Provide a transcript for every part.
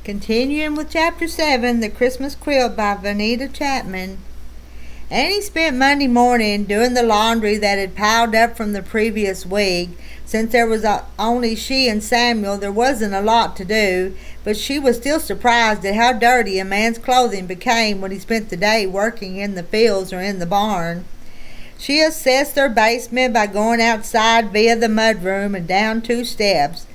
Continuing with Chapter 7, The Christmas Quilt by Vannetta Chapman. Annie spent Monday morning doing the laundry that had piled up from the previous week. Since there was only she and Samuel, there wasn't a lot to do, but she was still surprised at how dirty a man's clothing became when he spent the day working in the fields or in the barn. She assessed their basement by going outside via the mudroom and down 2 steps.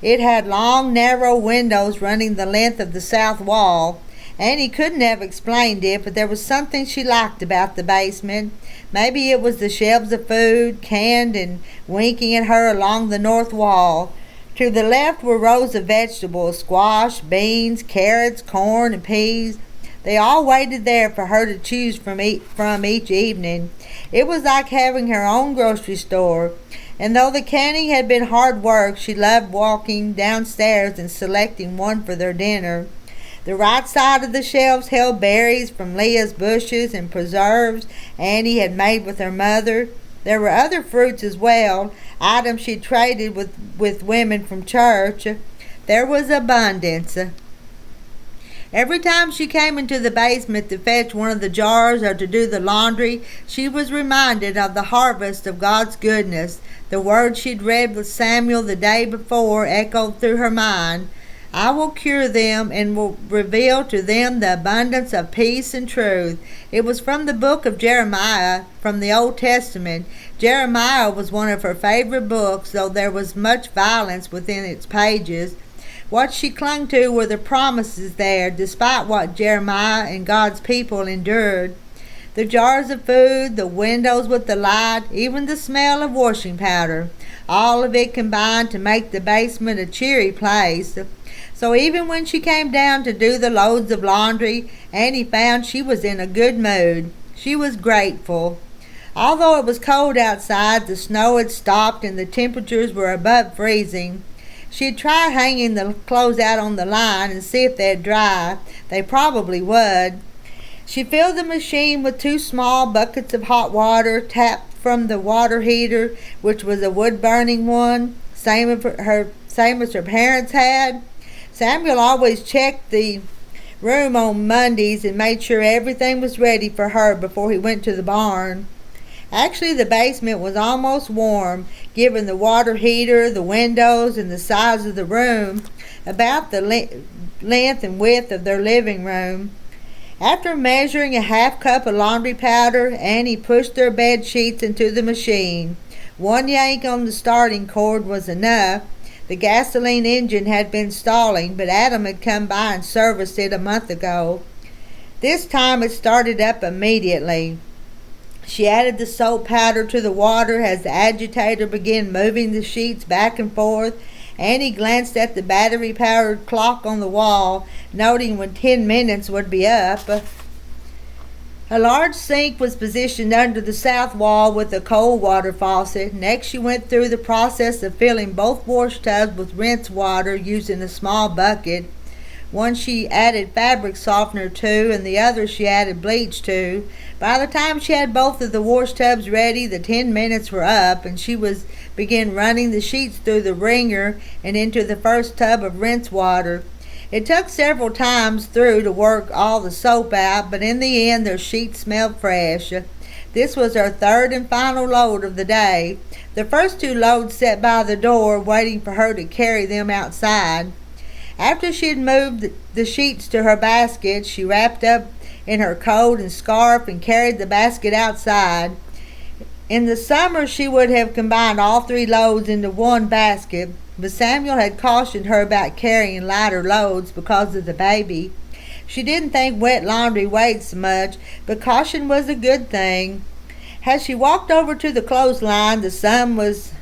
It had long, narrow windows running the length of the south wall. Annie couldn't have explained it, but there was something she liked about the basement. Maybe it was the shelves of food, canned and winking at her along the north wall. To the left were rows of vegetables, squash, beans, carrots, corn, and peas. They all waited there for her to choose from each evening. It was like having her own grocery store. And though the canning had been hard work, she loved walking downstairs and selecting one for their dinner. The right side of the shelves held berries from Leah's bushes and preserves Annie had made with her mother. There were other fruits as well, items she traded with women from church. There was abundance. Every time she came into the basement to fetch one of the jars or to do the laundry, she was reminded of the harvest of God's goodness. The words she'd read with Samuel the day before echoed through her mind. I will cure them and will reveal to them the abundance of peace and truth. It was from the book of Jeremiah, from the Old Testament. Jeremiah was one of her favorite books, though there was much violence within its pages. What she clung to were the promises there, despite what Jeremiah and God's people endured. The jars of food, the windows with the light, even the smell of washing powder, all of it combined to make the basement a cheery place. So even when she came down to do the loads of laundry, Annie found she was in a good mood. She was grateful. Although it was cold outside, the snow had stopped and the temperatures were above freezing. She had tried hanging the clothes out on the line and see if they'd dry. They probably would. She filled the machine with 2 small buckets of hot water, tapped from the water heater, which was a wood-burning one, same as her parents had. Samuel always checked the room on Mondays and made sure everything was ready for her before he went to the barn. Actually, the basement was almost warm, given the water heater, the windows, and the size of the room, about the length and width of their living room. After measuring a half cup of laundry powder, Annie pushed their bed sheets into the machine. 1 yank on the starting cord was enough. The gasoline engine had been stalling, but Adam had come by and serviced it a month ago. This time it started up immediately. She added the soap powder to the water as the agitator began moving the sheets back and forth. Annie glanced at the battery-powered clock on the wall, noting when 10 minutes would be up. A large sink was positioned under the south wall with a cold water faucet. Next, she went through the process of filling both wash tubs with rinse water using a small bucket. One she added fabric softener to, and the other she added bleach to. By the time she had both of the wash tubs ready, the 10 minutes were up, and she began running the sheets through the wringer and into the first tub of rinse water. It took several times through to work all the soap out, but in the end their sheets smelled fresh. This was her 3rd and final load of the day. The first 2 loads sat by the door, waiting for her to carry them outside. After she had moved the sheets to her basket, she wrapped up in her coat and scarf and carried the basket outside. In the summer, she would have combined all 3 loads into one basket, but Samuel had cautioned her about carrying lighter loads because of the baby. She didn't think wet laundry weighed so much, but caution was a good thing. As she walked over to the clothesline, the sun was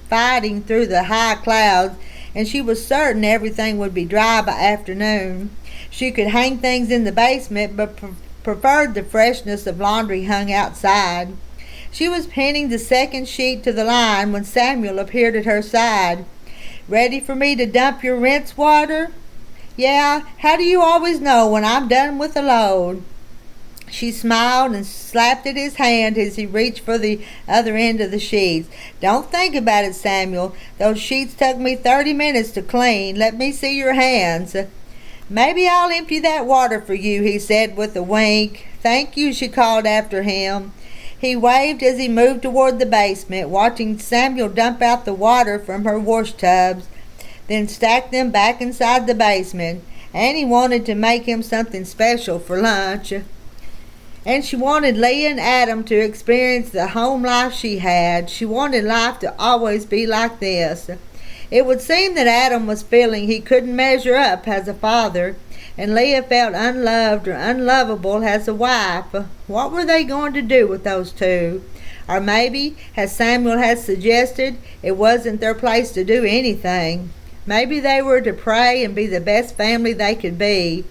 fighting through the high clouds, and she was certain everything would be dry by afternoon. She could hang things in the basement, but preferred the freshness of laundry hung outside. She was pinning the second sheet to the line when Samuel appeared at her side. "Ready for me to dump your rinse water?" "Yeah, how do you always know when I'm done with a load?" She smiled and slapped at his hand as he reached for the other end of the sheets. "Don't think about it, Samuel. Those sheets took me 30 minutes to clean. Let me see your hands." "Maybe I'll empty that water for you," he said with a wink. "Thank you," she called after him. He waved as he moved toward the basement, watching Samuel dump out the water from her wash tubs, then stack them back inside the basement. Annie wanted to make him something special for lunch, and she wanted Leah and Adam to experience the home life she had. She wanted life to always be like this. It would seem that Adam was feeling he couldn't measure up as a father, and Leah felt unloved or unlovable as a wife. What were they going to do with those two? Or maybe, as Samuel had suggested, it wasn't their place to do anything. Maybe they were to pray and be the best family they could be.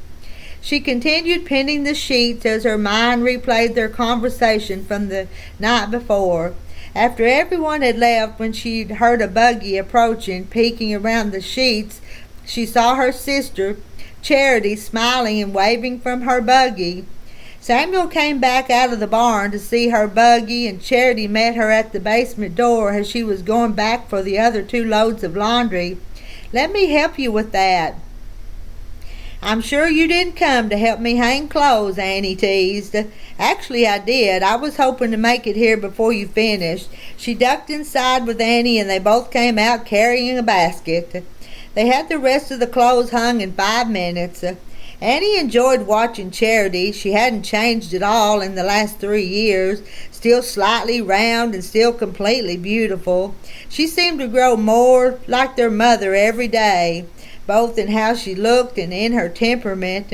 She continued pinning the sheets as her mind replayed their conversation from the night before. After everyone had left, when she heard a buggy approaching, peeking around the sheets, she saw her sister, Charity, smiling and waving from her buggy. Samuel came back out of the barn to see her buggy, and Charity met her at the basement door as she was going back for the other 2 loads of laundry. "Let me help you with that." "I'm sure you didn't come to help me hang clothes," Annie teased. "Actually, I did. I was hoping to make it here before you finished." She ducked inside with Annie, and they both came out carrying a basket. They had the rest of the clothes hung in 5 minutes. Annie enjoyed watching Charity. She hadn't changed at all in the last 3 years, still slightly round and still completely beautiful. She seemed to grow more like their mother every day, both in how she looked and in her temperament.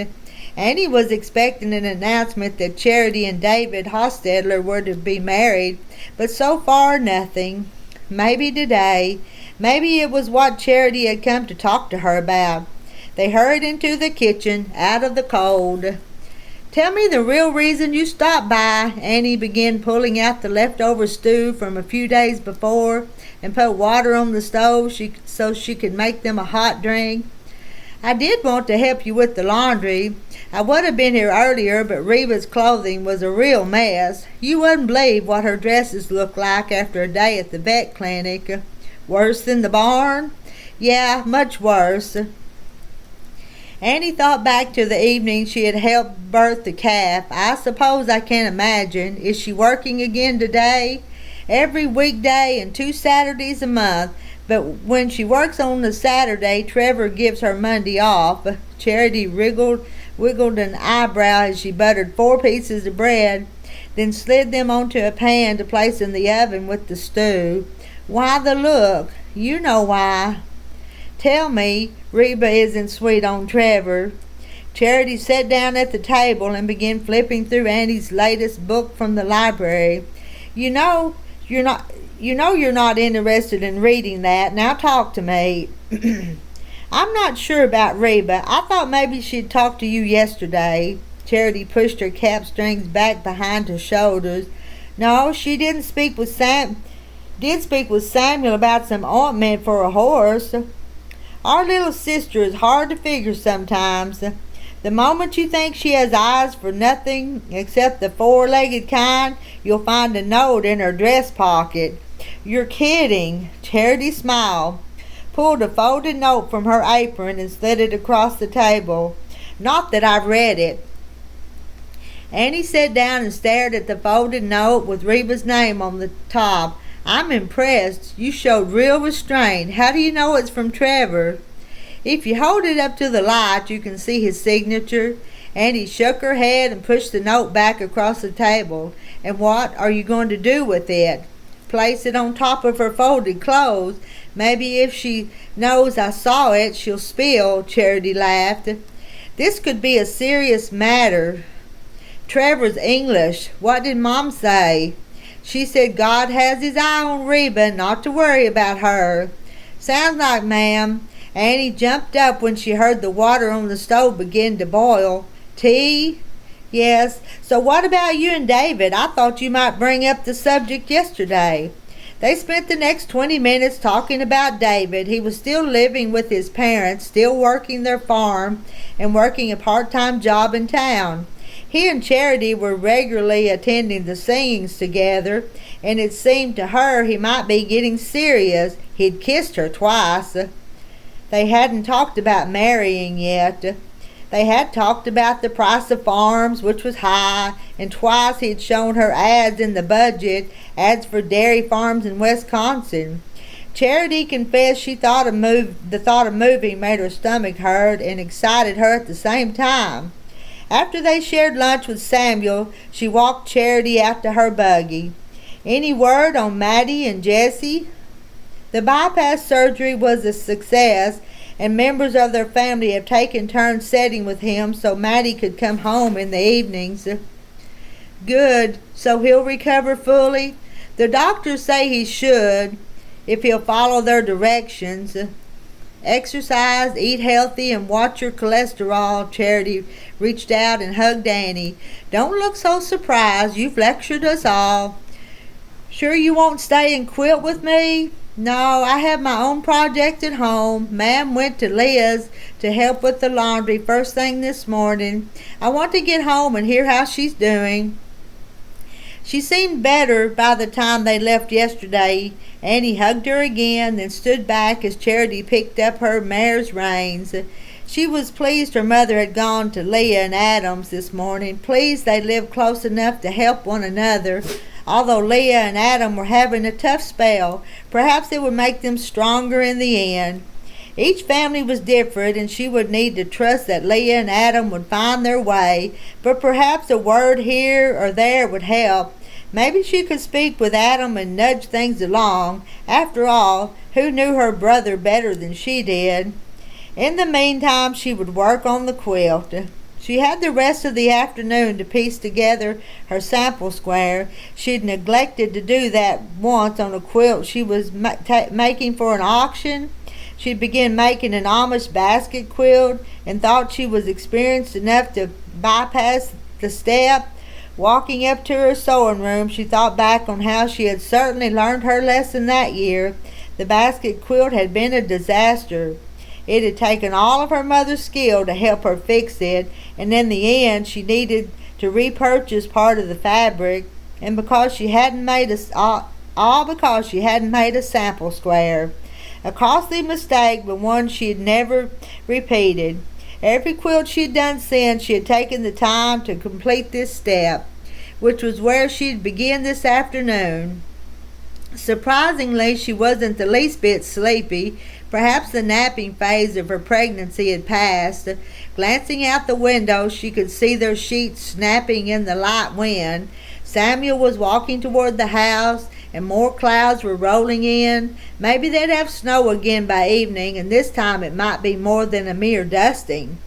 Annie was expecting an announcement that Charity and David Hostetler were to be married, but so far nothing. Maybe today. Maybe it was what Charity had come to talk to her about. They hurried into the kitchen, out of the cold. "Tell me the real reason you stopped by." Annie began pulling out the leftover stew from a few days before and put water on the stove so she could make them a hot drink. "I did want to help you with the laundry. I would have been here earlier, but Reba's clothing was a real mess. You wouldn't believe what her dresses look like after a day at the vet clinic." "Worse than the barn?" "Yeah, much worse." Annie thought back to the evening she had helped birth the calf. "I suppose I can imagine. Is she working again today?" "Every weekday and 2 Saturdays a month. But when she works on the Saturday, Trevor gives her Monday off." Charity wiggled an eyebrow as she buttered 4 pieces of bread, then slid them onto a pan to place in the oven with the stew. "Why the look? You know why." "Tell me Reba isn't sweet on Trevor." Charity sat down at the table and began flipping through Annie's latest book from the library. You know you're not interested in reading that. Now talk to me." "I'm not sure about Reba. I thought maybe she'd talked to you yesterday." Charity pushed her cap strings back behind her shoulders. "No, she did speak with Samuel about some ointment for a horse. Our little sister is hard to figure sometimes. The moment you think she has eyes for nothing except the 4-legged kind, you'll find a note in her dress pocket." "You're kidding." Charity smiled, pulled a folded note from her apron, and slid it across the table. "Not that I've read it." Annie sat down and stared at the folded note with Reba's name on the top. "I'm impressed. You showed real restraint. How do you know it's from Trevor?" "If you hold it up to the light, you can see his signature." Annie shook her head and pushed the note back across the table. "And what are you going to do with it?" "Place it on top of her folded clothes. Maybe if she knows I saw it, she'll spill." Charity laughed. "This could be a serious matter. Trevor's English. What did Mom say?" "She said God has his eye on Reba, not to worry about her." "Sounds like, ma'am." Annie jumped up when she heard the water on the stove begin to boil. "Tea?" "Yes. So what about you and David? I thought you might bring up the subject yesterday." They spent the next 20 minutes talking about David. He was still living with his parents, still working their farm, and working a part-time job in town. He and Charity were regularly attending the singings together, and it seemed to her he might be getting serious. He'd kissed her twice. They hadn't talked about marrying yet. They had talked about the price of farms, which was high, and twice he'd shown her ads in the budget, ads for dairy farms in Wisconsin. Charity confessed the thought of moving made her stomach hurt and excited her at the same time. After they shared lunch with Samuel, she walked Charity out to her buggy. "Any word on Maddie and Jessie?" The bypass surgery was a success, and members of their family have taken turns sitting with him so Maddie could come home in the evenings. "Good. So he'll recover fully?" "The doctors say he should, if he'll follow their directions. Exercise, eat healthy, and watch your cholesterol." Charity reached out and hugged Annie. "Don't look so surprised. You've lectured us all." "Sure you won't stay and quilt with me?" "No, I have my own project at home. Ma'am went to Leah's to help with the laundry first thing this morning. I want to get home and hear how she's doing." She seemed better by the time they left yesterday. Annie hugged her again, then stood back as Charity picked up her mare's reins. She was pleased her mother had gone to Leah and Adam's this morning, pleased they lived close enough to help one another. Although Leah and Adam were having a tough spell, perhaps it would make them stronger in the end. Each family was different, and she would need to trust that Leah and Adam would find their way, but perhaps a word here or there would help. Maybe she could speak with Adam and nudge things along. After all, who knew her brother better than she did? In the meantime, she would work on the quilt. She had the rest of the afternoon to piece together her sample square. She'd neglected to do that once on a quilt she was making for an auction. She'd begun making an Amish basket quilt and thought she was experienced enough to bypass the step. Walking up to her sewing room, she thought back on how she had certainly learned her lesson that year. The basket quilt had been a disaster. It had taken all of her mother's skill to help her fix it, and in the end she needed to repurchase part of the fabric, and because she hadn't made all because she hadn't made a sample square. A costly mistake, but one she had never repeated. Every quilt she had done since, she had taken the time to complete this step, which was where she'd begin this afternoon. Surprisingly, she wasn't the least bit sleepy. Perhaps the napping phase of her pregnancy had passed. Glancing out the window, she could see their sheets snapping in the light wind. Samuel was walking toward the house, and more clouds were rolling in. Maybe they'd have snow again by evening, and this time it might be more than a mere dusting.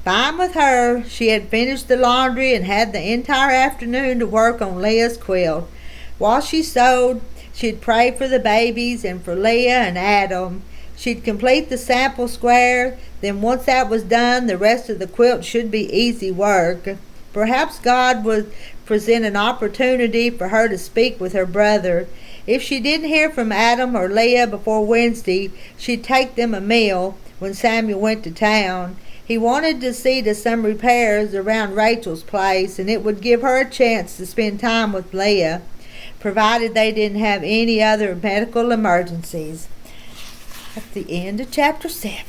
Fine with her. She had finished the laundry and had the entire afternoon to work on Leah's quilt. While she sewed, she'd pray for the babies and for Leah and Adam. She'd complete the sample square. Then once that was done, the rest of the quilt should be easy work. Perhaps God would present an opportunity for her to speak with her brother. If she didn't hear from Adam or Leah before Wednesday, she'd take them a meal when Samuel went to town. He wanted to see to some repairs around Rachel's place, and it would give her a chance to spend time with Leah, provided they didn't have any other medical emergencies. That's the end of chapter 7.